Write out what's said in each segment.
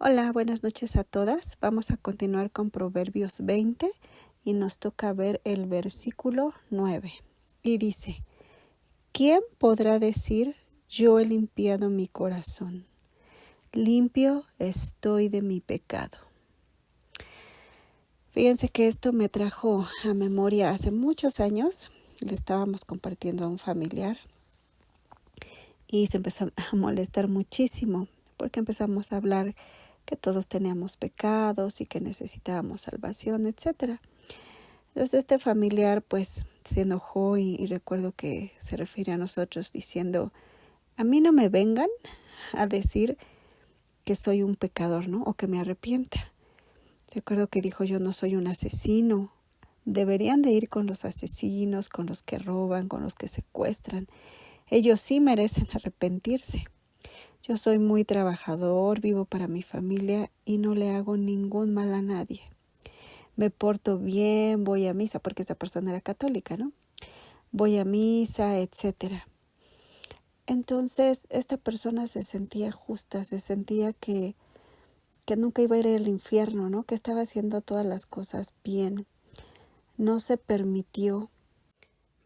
Hola, buenas noches a todas. Vamos a continuar con Proverbios 20 y nos toca ver el versículo 9. Y dice, ¿quién podrá decir, yo he limpiado mi corazón? Limpio estoy de mi pecado. Fíjense que esto me trajo a memoria hace muchos años. Le estábamos compartiendo a un familiar y se empezó a molestar muchísimo porque empezamos a hablar que todos teníamos pecados y que necesitábamos salvación, etcétera. Entonces este familiar pues se enojó y recuerdo que se refiere a nosotros diciendo, a mí no me vengan a decir que soy un pecador, ¿no? O que me arrepienta. Recuerdo que dijo, yo no soy un asesino. Deberían de ir con los asesinos, con los que roban, con los que secuestran. Ellos sí merecen arrepentirse. Yo soy muy trabajador, vivo para mi familia y no le hago ningún mal a nadie. Me porto bien, voy a misa, porque esta persona era católica, ¿no? Voy a misa, etcétera. Entonces, esta persona se sentía justa, se sentía que nunca iba a ir al infierno, ¿no? Que estaba haciendo todas las cosas bien. No se permitió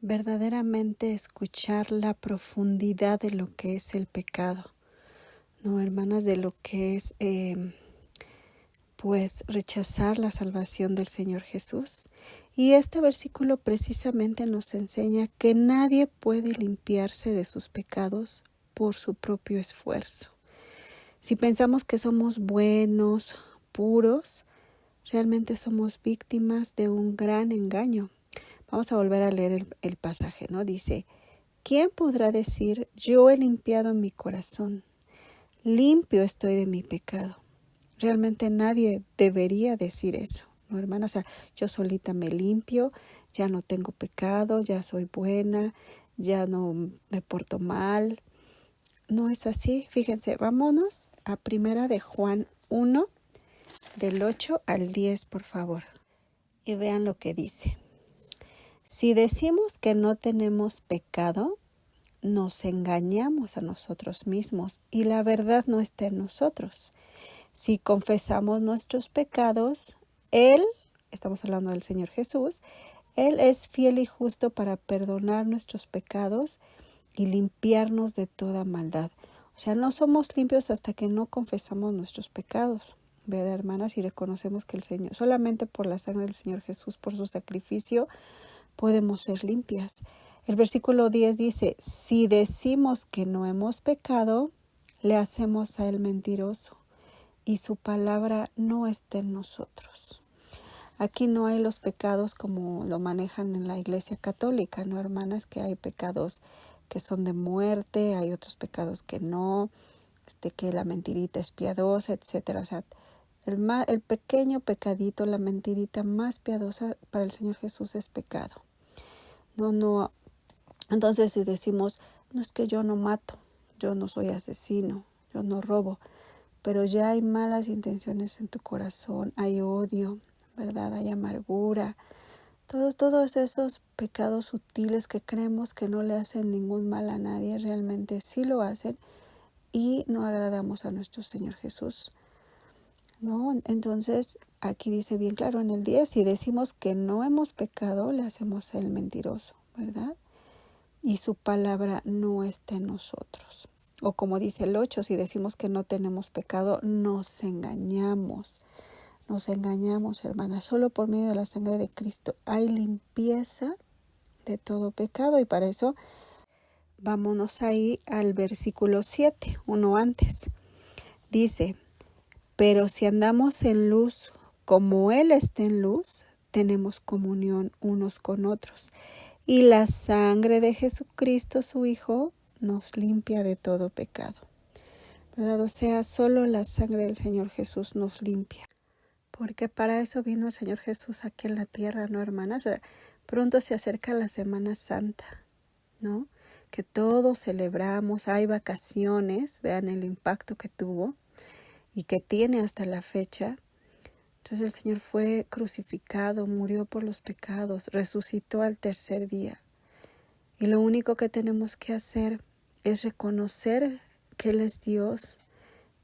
verdaderamente escuchar la profundidad de lo que es el pecado. No, hermanas, de lo que es pues rechazar la salvación del Señor Jesús. Y este versículo precisamente nos enseña que nadie puede limpiarse de sus pecados por su propio esfuerzo. Si pensamos que somos buenos, puros, realmente somos víctimas de un gran engaño. Vamos a volver a leer el pasaje, ¿no? Dice, ¿quién podrá decir, yo he limpiado mi corazón? Limpio estoy de mi pecado. Realmente nadie debería decir eso, ¿no, hermana? O sea, yo solita me limpio, ya no tengo pecado, ya soy buena, ya no me porto mal. No es así. Fíjense, vámonos a primera de Juan 1, del 8 al 10, por favor. Y vean lo que dice. Si decimos que no tenemos pecado, nos engañamos a nosotros mismos y la verdad no está en nosotros. Si confesamos nuestros pecados, Él, estamos hablando del Señor Jesús, Él es fiel y justo para perdonar nuestros pecados y limpiarnos de toda maldad. O sea, no somos limpios hasta que no confesamos nuestros pecados. ¿Verdad, hermanas? Y reconocemos que el Señor, solamente por la sangre del Señor Jesús, por su sacrificio, podemos ser limpias. El versículo 10 dice, si decimos que no hemos pecado, le hacemos a Él mentiroso y su palabra no está en nosotros. Aquí no hay los pecados como lo manejan en la Iglesia Católica, ¿no, hermanas? Que hay pecados que son de muerte, hay otros pecados que no, que la mentirita es piadosa, etcétera. O sea, el pequeño pecadito, la mentirita más piadosa para el Señor Jesús es pecado. No. Entonces, si decimos, no es que yo no mato, yo no soy asesino, yo no robo, pero ya hay malas intenciones en tu corazón, hay odio, ¿verdad? Hay amargura, todos esos pecados sutiles que creemos que no le hacen ningún mal a nadie, realmente sí lo hacen y no agradamos a nuestro Señor Jesús, ¿no? Entonces, aquí dice bien claro en el 10, si decimos que no hemos pecado, le hacemos a Él mentiroso, ¿verdad? Y su palabra no está en nosotros. O como dice el 8, si decimos que no tenemos pecado, nos engañamos. Nos engañamos, hermanas. Solo por medio de la sangre de Cristo hay limpieza de todo pecado. Y para eso vámonos ahí al versículo 7, uno antes. Dice, pero si andamos en luz como Él está en luz, tenemos comunión unos con otros. Y la sangre de Jesucristo, su Hijo, nos limpia de todo pecado. ¿Verdad? O sea, solo la sangre del Señor Jesús nos limpia. Porque para eso vino el Señor Jesús aquí en la tierra, ¿no, hermanas? O sea, pronto se acerca la Semana Santa, ¿no? Que todos celebramos, hay vacaciones, vean el impacto que tuvo y que tiene hasta la fecha. Entonces el Señor fue crucificado, murió por los pecados, resucitó al tercer día. Y lo único que tenemos que hacer es reconocer que Él es Dios,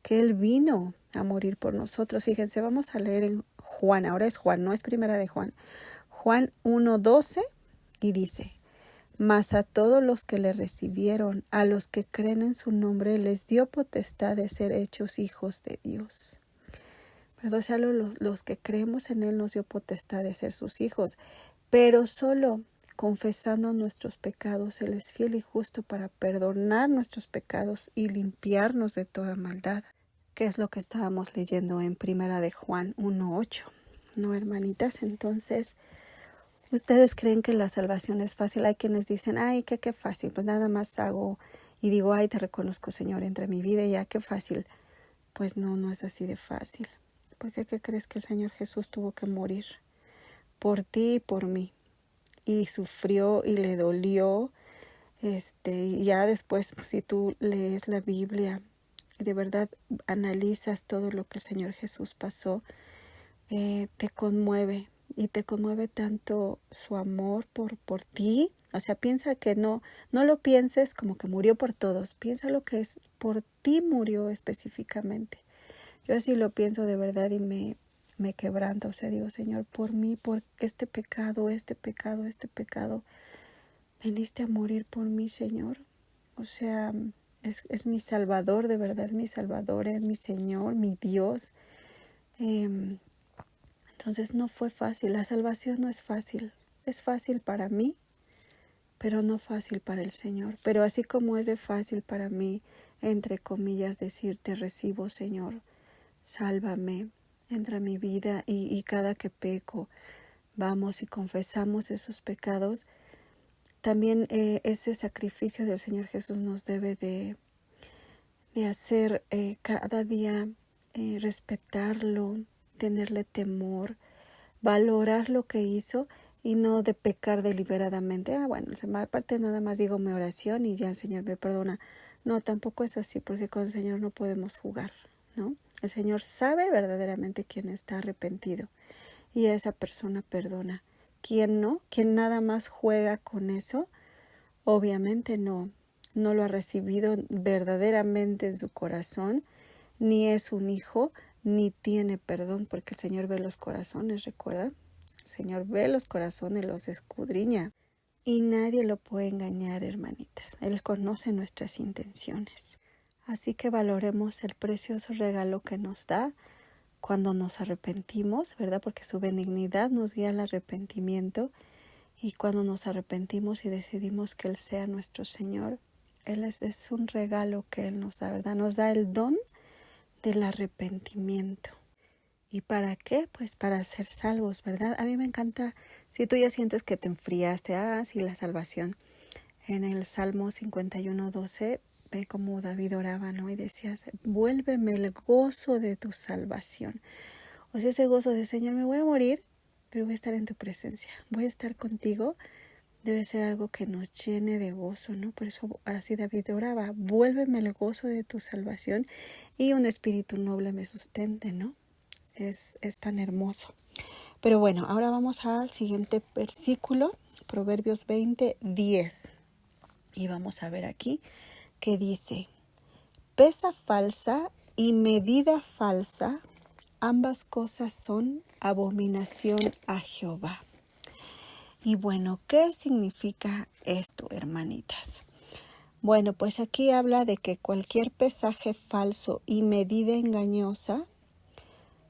que Él vino a morir por nosotros. Fíjense, vamos a leer en Juan, ahora es Juan, no es primera de Juan. Juan 1:12 y dice: mas a todos los que le recibieron, a los que creen en su nombre, les dio potestad de ser hechos hijos de Dios. ¿Verdad? O sea, los que creemos en Él nos dio potestad de ser sus hijos, pero solo confesando nuestros pecados, Él es fiel y justo para perdonar nuestros pecados y limpiarnos de toda maldad, que es lo que estábamos leyendo en primera de Juan 1:8. ¿No, hermanitas? Entonces, ¿ustedes creen que la salvación es fácil? Hay quienes dicen, ay, qué fácil, pues nada más hago y digo, ay, te reconozco, Señor, entre mi vida y ya, qué fácil. Pues no es así de fácil. ¿Por qué crees que el Señor Jesús tuvo que morir? Por ti y por mí. Y sufrió y le dolió. Y ya después, si tú lees la Biblia y de verdad analizas todo lo que el Señor Jesús pasó, te conmueve. Y te conmueve tanto su amor por ti. O sea, piensa que no lo pienses como que murió por todos. Piensa lo que es, por ti murió específicamente. Yo así lo pienso de verdad y me quebranto. O sea, digo, Señor, por mí, por este pecado, veniste a morir por mí, Señor. O sea, es mi Salvador, de verdad, es mi Salvador, es mi Señor, mi Dios. Entonces no fue fácil, la salvación no es fácil. Es fácil para mí, pero no fácil para el Señor. Pero así como es de fácil para mí, entre comillas, decir, te recibo, Señor, sálvame, entra a mi vida y cada que peco, vamos y confesamos esos pecados. También ese sacrificio del Señor Jesús nos debe de hacer cada día respetarlo, tenerle temor, valorar lo que hizo y no de pecar deliberadamente. Bueno, aparte nada más digo mi oración y ya el Señor me perdona. No, tampoco es así, porque con el Señor no podemos jugar, ¿no? El Señor sabe verdaderamente quién está arrepentido y a esa persona perdona. ¿Quién no? ¿Quién nada más juega con eso? Obviamente no lo ha recibido verdaderamente en su corazón, ni es un hijo, ni tiene perdón, porque el Señor ve los corazones, ¿recuerda? El Señor ve los corazones, los escudriña. Y nadie lo puede engañar, hermanitas. Él conoce nuestras intenciones. Así que valoremos el precioso regalo que nos da cuando nos arrepentimos, ¿verdad? Porque su benignidad nos guía al arrepentimiento. Y cuando nos arrepentimos y decidimos que Él sea nuestro Señor, Él es un regalo que Él nos da, ¿verdad? Nos da el don del arrepentimiento. ¿Y para qué? Pues para ser salvos, ¿verdad? A mí me encanta, si tú ya sientes que te enfriaste, sí, la salvación. En el Salmo 51:12, ve cómo David oraba, ¿no? Y decías, vuélveme el gozo de tu salvación. O sea, ese gozo de, Señor, me voy a morir, pero voy a estar en tu presencia, voy a estar contigo. Debe ser algo que nos llene de gozo, ¿no? Por eso así David oraba, vuélveme el gozo de tu salvación y un espíritu noble me sustente, ¿no? Es tan hermoso. Pero bueno, ahora vamos al siguiente versículo, Proverbios 20:10. Y vamos a ver aquí que dice, pesa falsa y medida falsa, ambas cosas son abominación a Jehová. Y bueno, ¿qué significa esto, hermanitas? Bueno, pues aquí habla de que cualquier pesaje falso y medida engañosa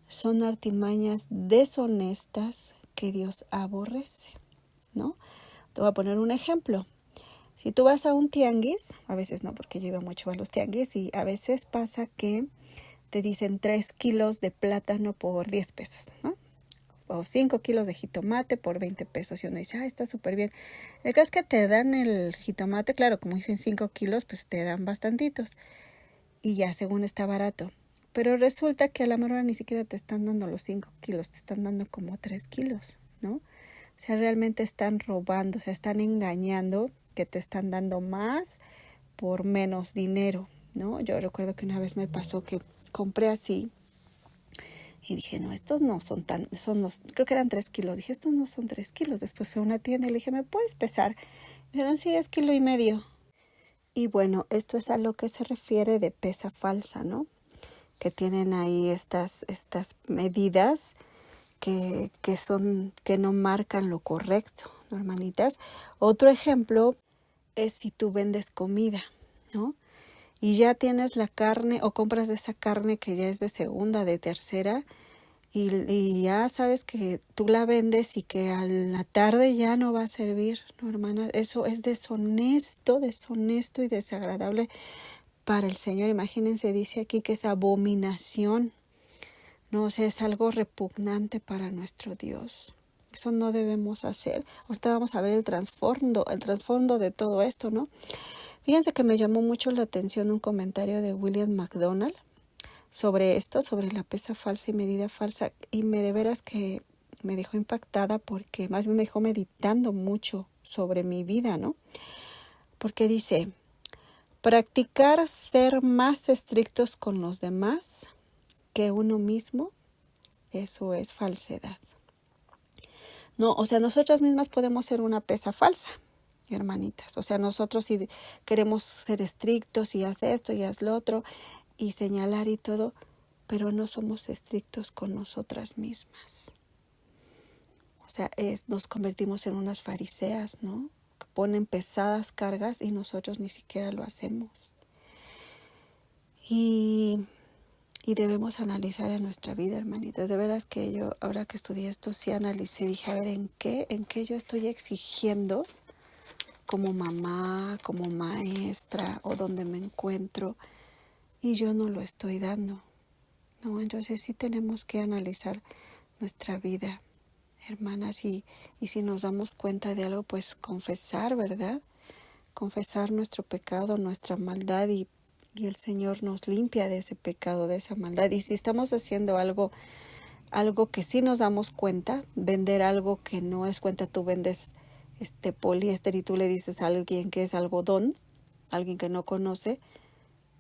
son artimañas deshonestas que Dios aborrece, ¿no? Te voy a poner un ejemplo. Si tú vas a un tianguis, a veces no, porque yo iba mucho a los tianguis, y a veces pasa que te dicen 3 kilos de plátano por 10 pesos, ¿no? O 5 kilos de jitomate por 20 pesos. Y uno dice, está súper bien. El caso es que te dan el jitomate, claro, como dicen 5 kilos, pues te dan bastantitos. Y ya, según está barato. Pero resulta que a la mejor ni siquiera te están dando los 5 kilos, te están dando como 3 kilos, ¿no? O sea, realmente están robando, o sea, están engañando, que te están dando más por menos dinero, ¿no? Yo recuerdo que una vez me pasó que compré así y dije, no, estos no son creo que eran 3 kilos. Dije, estos no son 3 kilos. Después fui a una tienda y le dije, ¿me puedes pesar? Me dijeron, sí, es 1,5 kilos. Y bueno, esto es a lo que se refiere de pesa falsa, ¿no? que tienen ahí estas medidas que no marcan lo correcto, ¿no, hermanitas? Otro ejemplo es si tú vendes comida, ¿no? Y ya tienes la carne o compras esa carne que ya es de segunda, de tercera, y ya sabes que tú la vendes y que a la tarde ya no va a servir, ¿no, hermana? Eso es deshonesto y desagradable para el Señor. Imagínense, dice aquí que es abominación, ¿no? O sea, es algo repugnante para nuestro Dios. Eso no debemos hacer. Ahorita vamos a ver el trasfondo de todo esto, ¿no? Fíjense que me llamó mucho la atención un comentario de William MacDonald sobre esto, sobre la pesa falsa y medida falsa, y de veras que me dejó impactada porque más bien me dejó meditando mucho sobre mi vida, ¿no? Porque dice, practicar ser más estrictos con los demás que uno mismo, eso es falsedad. No, o sea, nosotras mismas podemos ser una pesa falsa, hermanitas. O sea, nosotros si queremos ser estrictos y haz esto y haz lo otro y señalar y todo, pero no somos estrictos con nosotras mismas. O sea, nos convertimos en unas fariseas, ¿no? Que ponen pesadas cargas y nosotros ni siquiera lo hacemos. Y debemos analizar en nuestra vida, hermanitas. De veras que yo, ahora que estudié esto, sí analicé, dije, a ver, ¿en qué yo estoy exigiendo como mamá, como maestra o donde me encuentro y yo no lo estoy dando? No, entonces sí tenemos que analizar nuestra vida, hermanas, y si nos damos cuenta de algo, pues confesar, ¿verdad? Confesar nuestro pecado, nuestra maldad y el Señor nos limpia de ese pecado, de esa maldad. Y si estamos haciendo algo que sí nos damos cuenta, vender algo que no es cuenta, tú vendes poliéster y tú le dices a alguien que es algodón, alguien que no conoce,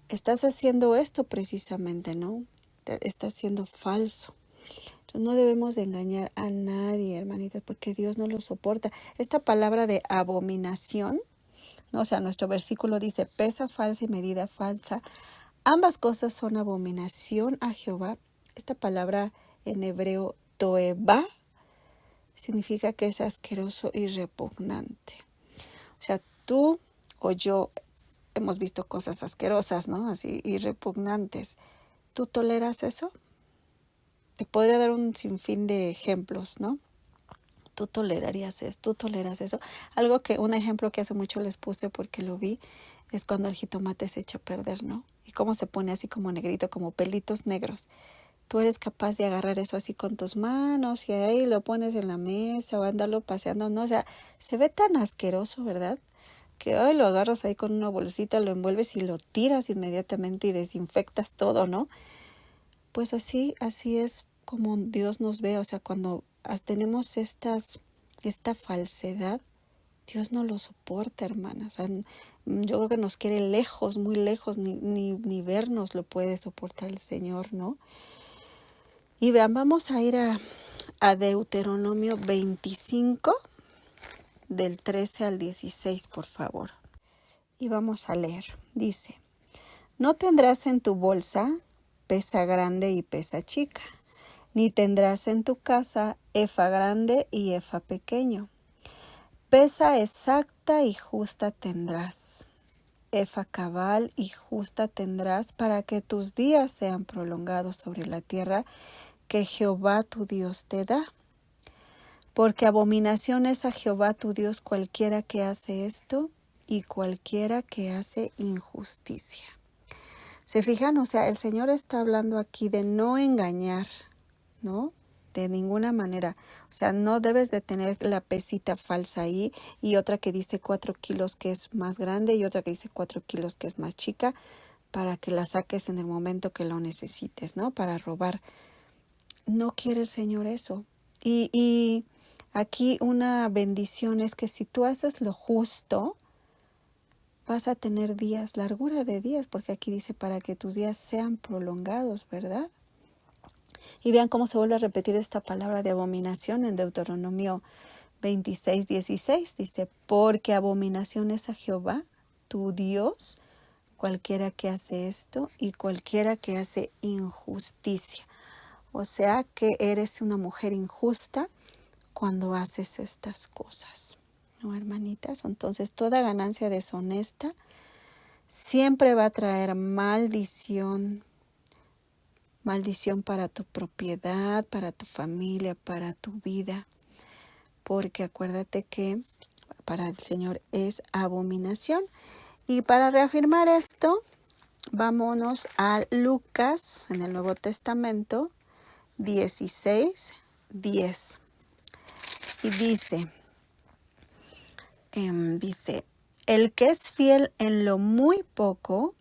estás haciendo esto precisamente, ¿no? Estás siendo falso. Entonces no debemos de engañar a nadie, hermanitas, porque Dios no lo soporta. Esta palabra de abominación, ¿no? O sea, nuestro versículo dice, pesa falsa y medida falsa. Ambas cosas son abominación a Jehová. Esta palabra en hebreo, toeba, significa que es asqueroso y repugnante. O sea, tú o yo hemos visto cosas asquerosas, ¿no? Así, y repugnantes. ¿Tú toleras eso? Te podría dar un sinfín de ejemplos, ¿no? ¿Tú tolerarías eso? ¿Tú toleras eso? Un ejemplo que hace mucho les puse porque lo vi, es cuando el jitomate se echa a perder, ¿no? Y cómo se pone así como negrito, como pelitos negros. Tú eres capaz de agarrar eso así con tus manos y ahí lo pones en la mesa o andarlo paseando, ¿no? O sea, se ve tan asqueroso, ¿verdad? Que hoy lo agarras ahí con una bolsita, lo envuelves y lo tiras inmediatamente y desinfectas todo, ¿no? Pues así es como Dios nos ve. O sea, cuando tenemos esta falsedad, Dios no lo soporta, hermana. O sea, yo creo que nos quiere lejos, muy lejos, ni vernos lo puede soportar el Señor, ¿no? Y vean, vamos a ir a Deuteronomio 25, del 13 al 16, por favor. Y vamos a leer. Dice, no tendrás en tu bolsa pesa grande y pesa chica, ni tendrás en tu casa efa grande y efa pequeño. Pesa exacta y justa tendrás. Efa cabal y justa tendrás para que tus días sean prolongados sobre la tierra que Jehová tu Dios te da. Porque abominación es a Jehová tu Dios cualquiera que hace esto y cualquiera que hace injusticia. ¿Se fijan? O sea, el Señor está hablando aquí de no engañar, ¿no? De ninguna manera. O sea, no debes de tener la pesita falsa ahí y otra que dice 4 kilos que es más grande y otra que dice 4 kilos que es más chica para que la saques en el momento que lo necesites, ¿no? Para robar. No quiere el Señor eso. Y aquí una bendición es que si tú haces lo justo, vas a tener días, largura de días, porque aquí dice para que tus días sean prolongados, ¿verdad? Y vean cómo se vuelve a repetir esta palabra de abominación en Deuteronomio 26:16. Dice, porque abominación es a Jehová, tu Dios, cualquiera que hace esto y cualquiera que hace injusticia. O sea que eres una mujer injusta cuando haces estas cosas, ¿no, hermanitas? Entonces toda ganancia deshonesta siempre va a traer maldición para tu propiedad, para tu familia, para tu vida, porque acuérdate que para el Señor es abominación. Y para reafirmar esto, vámonos a Lucas en el Nuevo Testamento 16:10. Y dice, el que es fiel en lo muy poco,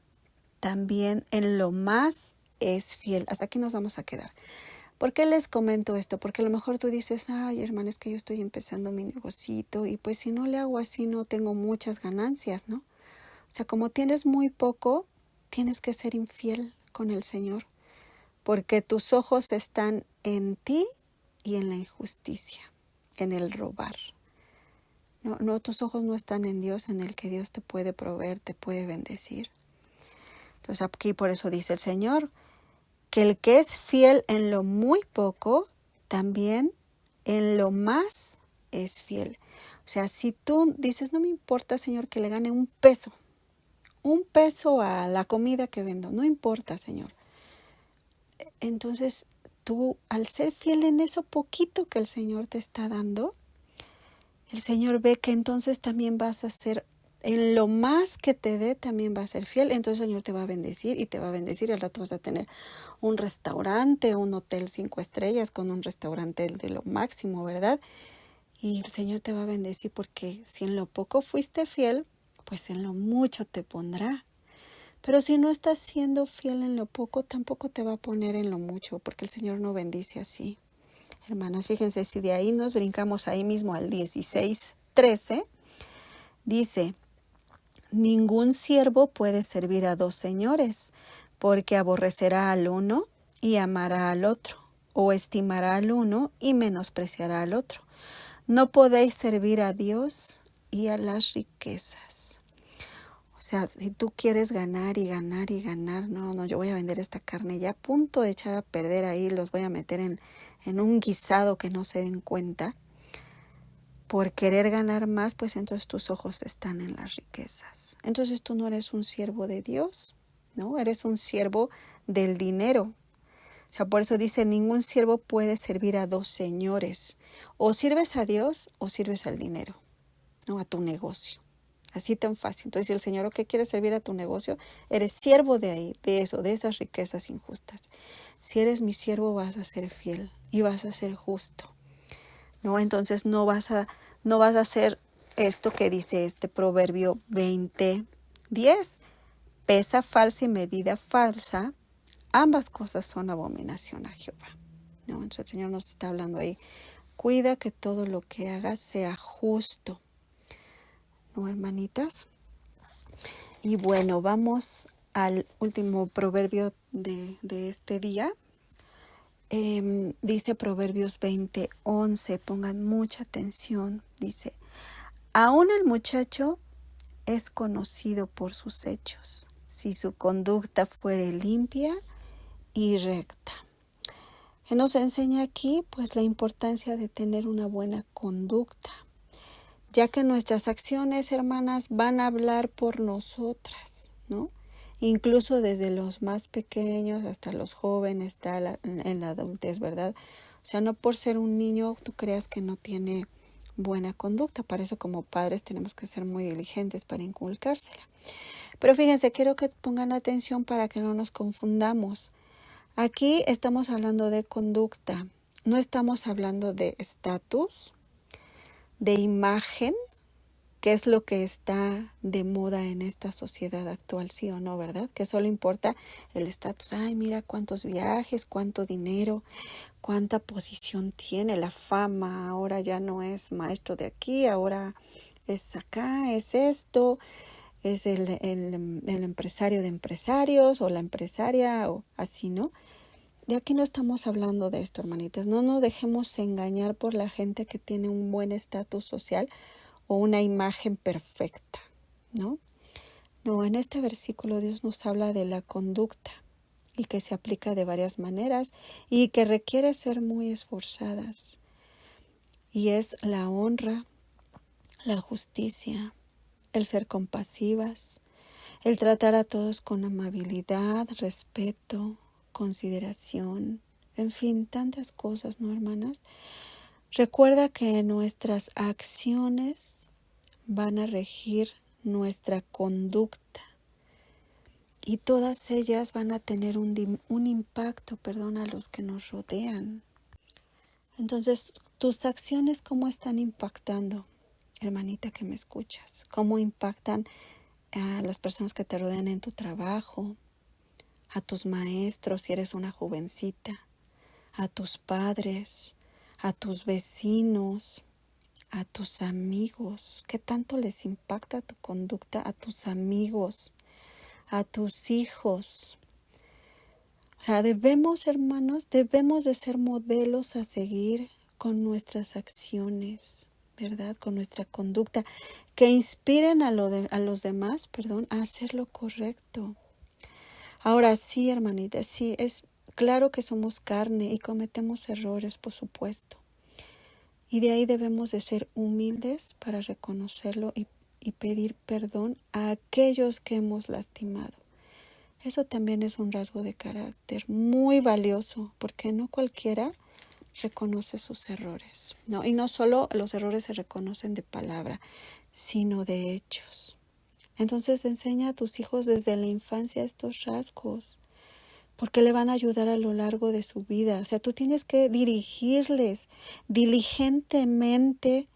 también en lo más es fiel. Hasta aquí nos vamos a quedar. ¿Por qué les comento esto? Porque a lo mejor tú dices, ay, hermana, es que yo estoy empezando mi negocito y pues si no le hago así no tengo muchas ganancias, ¿no? O sea, como tienes muy poco, tienes que ser infiel con el Señor, porque tus ojos están en ti y en la injusticia, en el robar. No, tus ojos no están en Dios, en el que Dios te puede proveer, te puede bendecir. Entonces aquí por eso dice el Señor, que el que es fiel en lo muy poco, también en lo más es fiel. O sea, si tú dices, no me importa, Señor, que le gane un peso a la comida que vendo, no importa, Señor. Entonces, tú, al ser fiel en eso poquito que el Señor te está dando, el Señor ve que entonces también vas a ser, en lo más que te dé, también va a ser fiel. Entonces el Señor te va a bendecir y te va a bendecir. Al rato vas a tener un restaurante, un hotel 5 estrellas con un restaurante de lo máximo, ¿verdad? Y el Señor te va a bendecir porque si en lo poco fuiste fiel, pues en lo mucho te pondrá. Pero si no estás siendo fiel en lo poco, tampoco te va a poner en lo mucho, porque el Señor no bendice así. Hermanas, fíjense, si de ahí nos brincamos ahí mismo al 16:13, dice, ningún siervo puede servir a dos señores, porque aborrecerá al uno y amará al otro, o estimará al uno y menospreciará al otro. No podéis servir a Dios y a las riquezas. O sea, si tú quieres ganar y ganar y ganar, no, yo voy a vender esta carne ya a punto de echar a perder ahí, los voy a meter en un guisado que no se den cuenta. Por querer ganar más, pues entonces tus ojos están en las riquezas. Entonces tú no eres un siervo de Dios, ¿no? Eres un siervo del dinero. O sea, por eso dice, ningún siervo puede servir a dos señores. O sirves a Dios o sirves al dinero, ¿no? A tu negocio. Así tan fácil. Entonces, si el Señor que quiere servir a tu negocio, eres siervo de ahí, de eso, de esas riquezas injustas. Si eres mi siervo, vas a ser fiel y vas a ser justo, ¿no? Entonces no vas a hacer esto que dice este Proverbio 20:10. Pesa falsa y medida falsa, ambas cosas son abominación a Jehová, ¿no? Entonces el Señor nos está hablando ahí. Cuida que todo lo que hagas sea justo, ¿no, hermanitas? Y bueno, vamos al último proverbio de este día. Dice Proverbios 20:11, pongan mucha atención. Dice, aún el muchacho es conocido por sus hechos, si su conducta fuere limpia y recta. Que nos enseña aquí pues la importancia de tener una buena conducta, ya que nuestras acciones, hermanas, van a hablar por nosotras, ¿no? Incluso desde los más pequeños hasta los jóvenes, está en la adultez, ¿verdad? O sea, no por ser un niño tú creas que no tiene buena conducta. Para eso como padres tenemos que ser muy diligentes para inculcársela. Pero fíjense, quiero que pongan atención para que no nos confundamos. Aquí estamos hablando de conducta, no estamos hablando de estatus, de imagen, que es lo que está de moda en esta sociedad actual, sí o no, ¿verdad? Que solo importa el estatus. Ay, mira cuántos viajes, cuánto dinero, cuánta posición tiene, la fama. Ahora ya no es maestro de aquí, ahora es acá, es esto, es el empresario de empresarios o la empresaria o así, ¿no? De aquí no estamos hablando de esto, hermanitas. No nos dejemos engañar por la gente que tiene un buen estatus social o una imagen perfecta, ¿no? No, en este versículo Dios nos habla de la conducta y que se aplica de varias maneras y que requiere ser muy esforzadas. Y es la honra, la justicia, el ser compasivas, el tratar a todos con amabilidad, respeto, consideración, en fin, tantas cosas, ¿no, hermanas? Recuerda que nuestras acciones van a regir nuestra conducta y todas ellas van a tener un impacto, a los que nos rodean. Entonces, tus acciones, ¿cómo están impactando, hermanita que me escuchas? ¿Cómo impactan a las personas que te rodean en tu trabajo, a tus maestros si eres una jovencita, a tus padres, a tus vecinos, a tus amigos? ¿Qué tanto les impacta tu conducta a tus amigos, a tus hijos? O sea, hermanos, debemos de ser modelos a seguir con nuestras acciones, ¿verdad? Con nuestra conducta, que inspiren a los demás, a hacer lo correcto. Ahora sí, hermanita, sí, es claro que somos carne y cometemos errores, por supuesto. Y de ahí debemos de ser humildes para reconocerlo y pedir perdón a aquellos que hemos lastimado. Eso también es un rasgo de carácter muy valioso, porque no cualquiera reconoce sus errores, ¿no? Y no solo los errores se reconocen de palabra, sino de hechos. Entonces enseña a tus hijos desde la infancia estos rasgos, porque le van a ayudar a lo largo de su vida. O sea, tú tienes que dirigirles diligentemente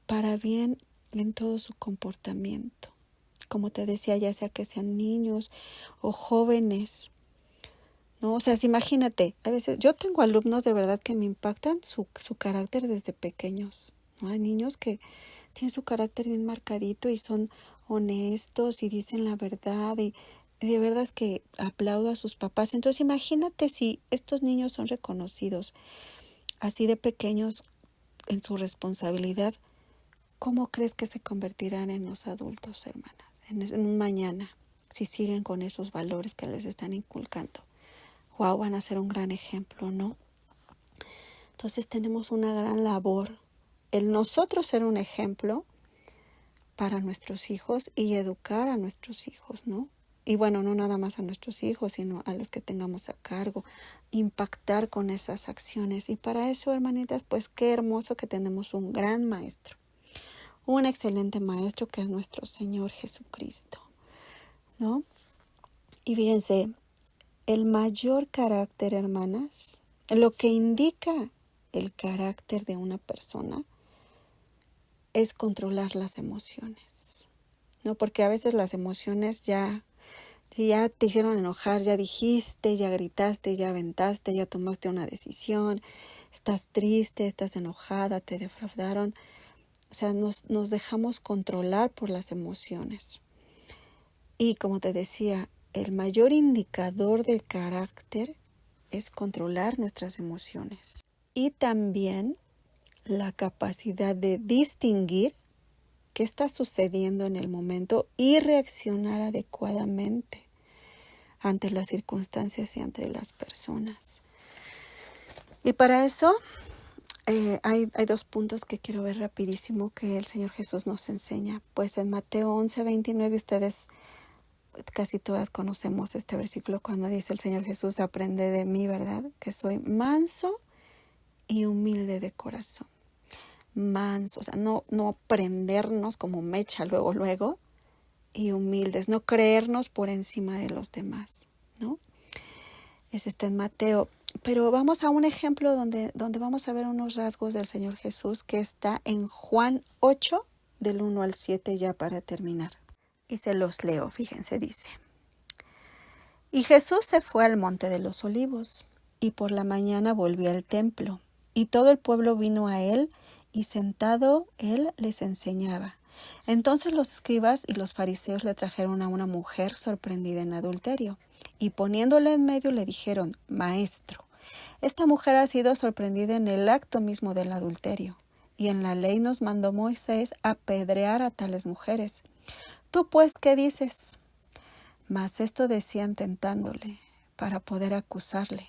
para bien en todo su comportamiento. Como te decía, ya sea que sean niños o jóvenes, ¿no? O sea, imagínate, a veces yo tengo alumnos de verdad que me impactan su carácter desde pequeños, ¿no? Hay niños que tienen su carácter bien marcadito y son honestos y dicen la verdad y de verdad es que aplaudo a sus papás. Entonces imagínate si estos niños son reconocidos así de pequeños en su responsabilidad, ¿cómo crees que se convertirán en los adultos, hermanas? En un mañana, si siguen con esos valores que les están inculcando. Wow, van a ser un gran ejemplo, ¿no? Entonces tenemos una gran labor, el nosotros ser un ejemplo para nuestros hijos y educar a nuestros hijos, ¿no? Y bueno, no nada más a nuestros hijos, sino a los que tengamos a cargo, impactar con esas acciones. Y para eso, hermanitas, pues qué hermoso que tenemos un gran maestro, un excelente maestro que es nuestro Señor Jesucristo, ¿no? Y fíjense, el mayor carácter, hermanas, lo que indica el carácter de una persona es controlar las emociones, ¿no? Porque a veces las emociones ya te hicieron enojar, ya dijiste, ya gritaste, ya aventaste, ya tomaste una decisión, estás triste, estás enojada, te defraudaron. O sea, nos dejamos controlar por las emociones. Y como te decía, el mayor indicador del carácter es controlar nuestras emociones. Y también la capacidad de distinguir qué está sucediendo en el momento y reaccionar adecuadamente ante las circunstancias y ante las personas. Y para eso hay dos puntos que quiero ver rapidísimo que el Señor Jesús nos enseña. Pues en Mateo 11:29 ustedes casi todas conocemos este versículo cuando dice el Señor Jesús: aprende de mí, ¿verdad? Que soy manso y humilde de corazón. Manso, o sea, no prendernos como mecha luego, y humildes, no creernos por encima de los demás, ¿no? Ese está en Mateo. Pero vamos a un ejemplo donde vamos a ver unos rasgos del Señor Jesús que está en Juan 8, del 1 al 7, ya para terminar. Y se los leo, fíjense, dice: Y Jesús se fue al monte de los olivos, y por la mañana volvió al templo, y todo el pueblo vino a él, y sentado él les enseñaba. Entonces los escribas y los fariseos le trajeron a una mujer sorprendida en adulterio, y poniéndola en medio le dijeron: Maestro, esta mujer ha sido sorprendida en el acto mismo del adulterio, y en la ley nos mandó Moisés apedrear a tales mujeres. ¿Tú pues qué dices? Mas esto decían tentándole, para poder acusarle.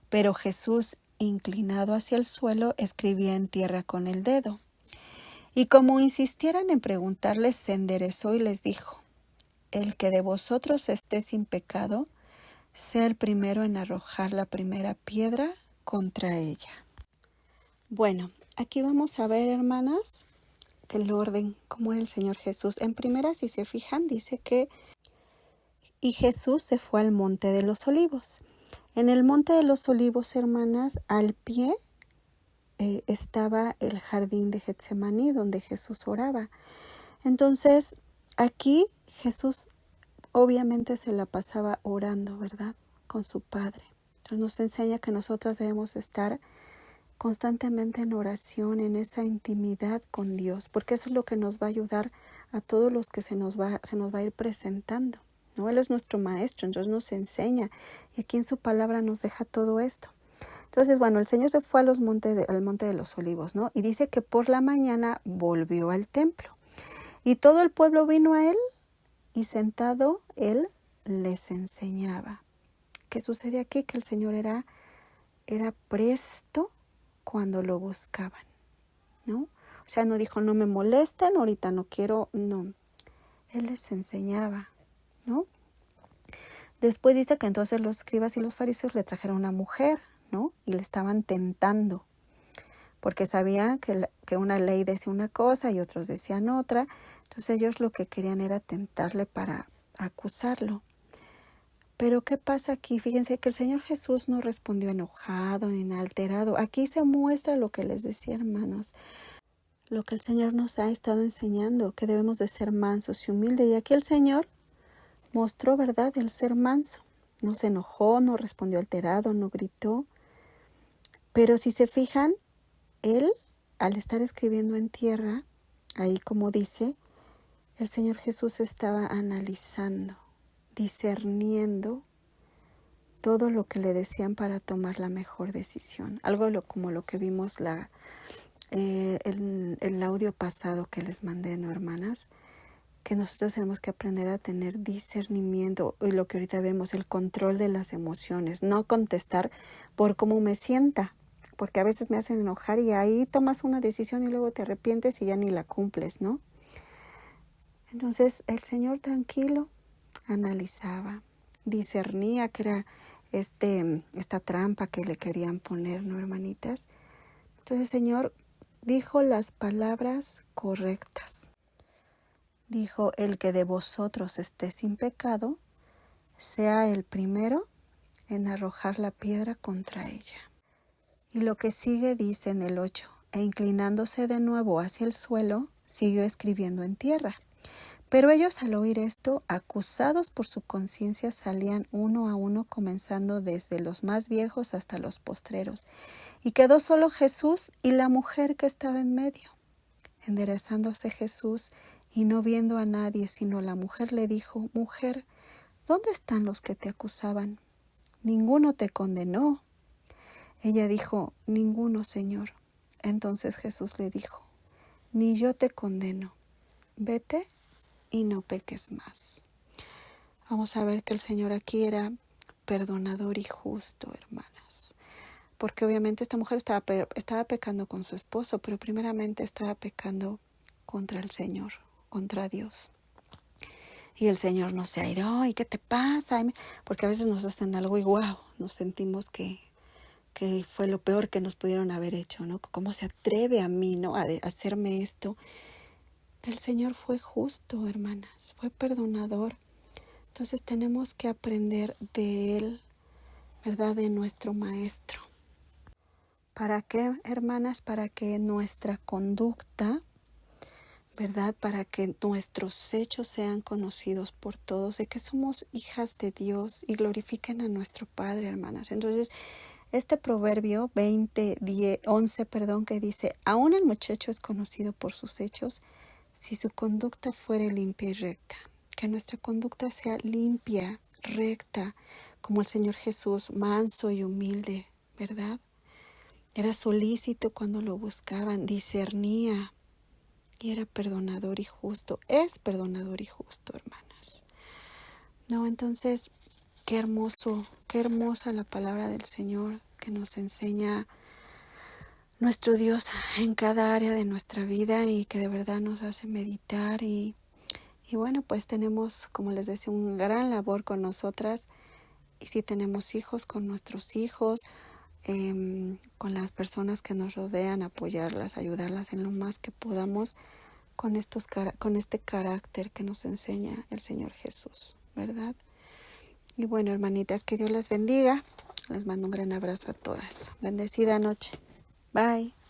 Pero Jesús, inclinado hacia el suelo, escribía en tierra con el dedo. Y como insistieran en preguntarle, se enderezó y les dijo: El que de vosotros esté sin pecado, sea el primero en arrojar la primera piedra contra ella. Bueno, aquí vamos a ver, hermanas, el orden, cómo era el Señor Jesús. En primera, si se fijan, dice que y Jesús se fue al monte de los olivos. En el monte de los olivos, hermanas, al pie estaba el jardín de Getsemaní, donde Jesús oraba. Entonces, aquí Jesús obviamente se la pasaba orando, ¿verdad?, con su Padre. Entonces nos enseña que nosotras debemos estar constantemente en oración, en esa intimidad con Dios, porque eso es lo que nos va a ayudar a todos los que se nos va a ir presentando, ¿no? Él es nuestro maestro, entonces nos enseña, y aquí en su palabra nos deja todo esto. Entonces, bueno, el Señor se fue al monte de los olivos, ¿no? Y dice que por la mañana volvió al templo, y todo el pueblo vino a él, y sentado él les enseñaba. ¿Qué sucede aquí? Que el Señor era presto cuando lo buscaban, ¿no? O sea, no dijo, no me molesten, ahorita no quiero, no. Él les enseñaba, ¿no? Después dice que entonces los escribas y los fariseos le trajeron una mujer, ¿no? Y le estaban tentando, porque sabían que una ley decía una cosa y otros decían otra. Entonces ellos lo que querían era tentarle para acusarlo. Pero ¿qué pasa aquí? Fíjense que el Señor Jesús no respondió enojado ni alterado. Aquí se muestra lo que les decía, hermanos, lo que el Señor nos ha estado enseñando, que debemos de ser mansos y humildes. Y aquí el Señor mostró, ¿verdad?, el ser manso. No se enojó, no respondió alterado, no gritó. Pero si se fijan, Él, al estar escribiendo en tierra, ahí como dice, el Señor Jesús estaba analizando, discerniendo todo lo que le decían para tomar la mejor decisión. Algo como lo que vimos el audio pasado que les mandé, ¿no, hermanas? Que nosotros tenemos que aprender a tener discernimiento, y lo que ahorita vemos, el control de las emociones, no contestar por cómo me sienta, porque a veces me hacen enojar y ahí tomas una decisión y luego te arrepientes y ya ni la cumples, ¿no? Entonces el Señor tranquilo analizaba, discernía que era esta trampa que le querían poner, ¿no, hermanitas? Entonces el Señor dijo las palabras correctas. Dijo: el que de vosotros esté sin pecado, sea el primero en arrojar la piedra contra ella. Y lo que sigue dice en el 8, e inclinándose de nuevo hacia el suelo, siguió escribiendo en tierra. Pero ellos, al oír esto, acusados por su conciencia, salían uno a uno, comenzando desde los más viejos hasta los postreros. Y quedó solo Jesús y la mujer que estaba en medio. Enderezándose Jesús y no viendo a nadie sino a la mujer, le dijo: Mujer, ¿dónde están los que te acusaban? ¿Ninguno te condenó? Ella dijo: Ninguno, Señor. Entonces Jesús le dijo: Ni yo te condeno. Vete y no peques más. Vamos a ver que el Señor aquí era perdonador y justo, hermanas. Porque obviamente esta mujer estaba pecando con su esposo, pero primeramente estaba pecando contra el Señor, contra Dios. Y el Señor no se airó: ¿y qué te pasa? Porque a veces nos hacen algo y wow, nos sentimos que fue lo peor que nos pudieron haber hecho, ¿no? ¿Cómo se atreve a mí, ¿no?, a hacerme esto? El Señor fue justo, hermanas, fue perdonador. Entonces tenemos que aprender de Él, ¿verdad?, de nuestro Maestro. ¿Para qué, hermanas? Para que nuestra conducta, ¿verdad?, para que nuestros hechos sean conocidos por todos, de que somos hijas de Dios y glorifiquen a nuestro Padre, hermanas. Entonces, este proverbio 11, que dice: aún el muchacho es conocido por sus hechos, si su conducta fuere limpia y recta. Que nuestra conducta sea limpia, recta, como el Señor Jesús, manso y humilde, ¿verdad? Era solícito cuando lo buscaban, discernía y era perdonador y justo. Es perdonador y justo, hermanas. ¿no? Entonces, qué hermoso, qué hermosa la palabra del Señor que nos enseña nuestro Dios en cada área de nuestra vida y que de verdad nos hace meditar y bueno, pues tenemos, como les decía, un gran labor con nosotras y si tenemos hijos, con nuestros hijos, con las personas que nos rodean, apoyarlas, ayudarlas en lo más que podamos con este carácter que nos enseña el Señor Jesús, ¿verdad? Y bueno, hermanitas, que Dios las bendiga. Les mando un gran abrazo a todas. Bendecida noche. Bye.